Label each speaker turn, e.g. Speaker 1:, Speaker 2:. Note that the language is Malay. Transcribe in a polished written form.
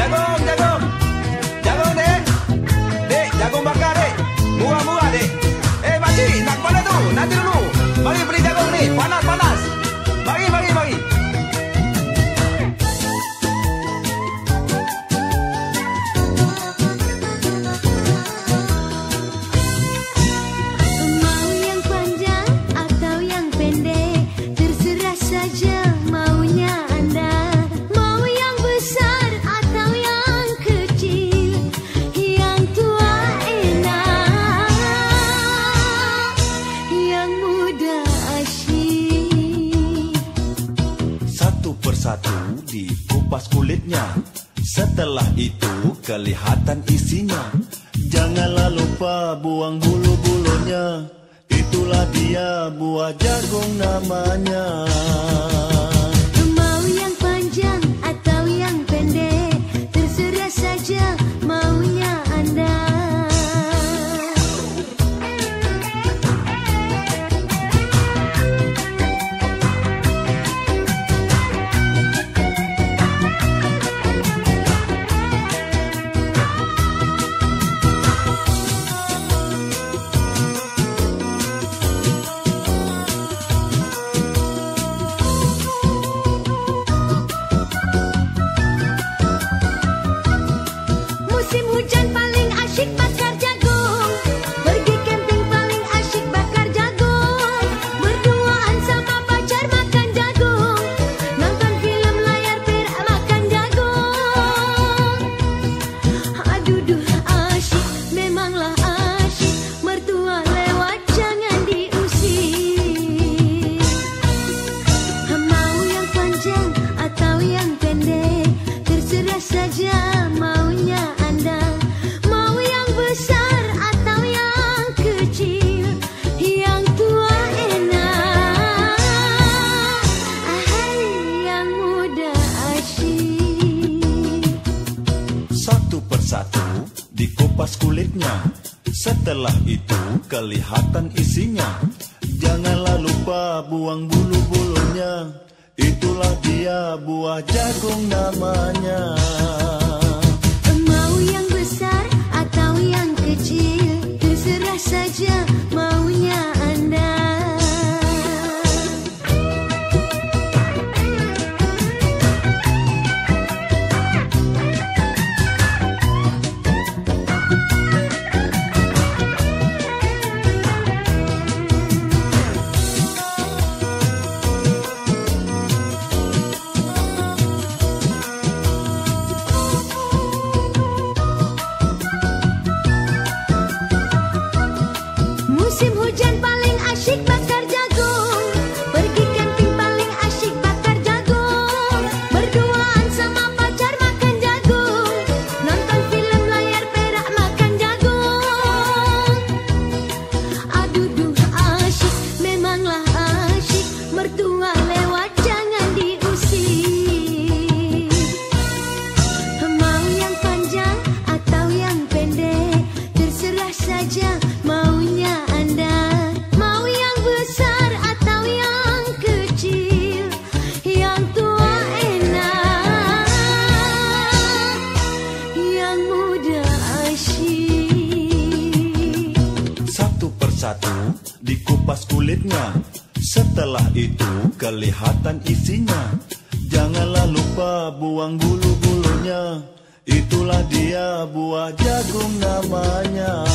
Speaker 1: Jagung, jagung. Jagung, dek. Dek, jagung bakar, dek. Murah-murah, dek. Makcik, nak mana tu? Nanti dulu. Mari beli jagung ni. Panas, panas. Mari, mari, mari.
Speaker 2: Mau yang panjang atau yang pendek, terserah saja maunya Anda. Mau yang besar atau yang kecil, yang tua enak, yang muda asyik.
Speaker 3: Satu persatu dikupas kulitnya, setelah itu kelihatan isinya. Janganlah lupa buang bulu-bulunya, itulah dia buah jagung namanya.
Speaker 2: Mau yang panjang atau yang pendek, terserah saja maunya Anda. Musim hujan paling asyik bakar jagung, pergi camping paling asyik bakar jagung, berduaan sama pacar makan jagung, nonton film layar perak makan jagung. Aduh duh asyik, memanglah asyik, mertua lewat jangan diusir. Mau yang panjang atau yang pendek, terserah saja maunya Anda. Mau yang besar atau yang kecil, yang tua enak, yang muda asyik.
Speaker 3: Satu persatu dikupas kulitnya, setelah itu kelihatan isinya. Janganlah lupa buang bulu-bulunya, itulah dia buah jagung namanya.
Speaker 2: Mau yang besar atau yang kecil, terserah saja maunya Anda. Musim hujan paling asyik bakar jagung, pergi camping paling asyik bakar jagung, berduaan sama pacar makan jagung, nonton film layar perak makan jagung. Aduh duh asyik, memanglah asyik, mertua lewat jangan diusir. Mau yang panjang atau yang pendek, terserah saja maunya Anda. Mau yang besar atau yang kecil, yang tua enak, yang muda asyik.
Speaker 3: Satu persatu dikupas kulitnya, setelah itu kelihatan isinya. Janganlah lupa buang bulu-bulunya, itulah dia buah jagung namanya.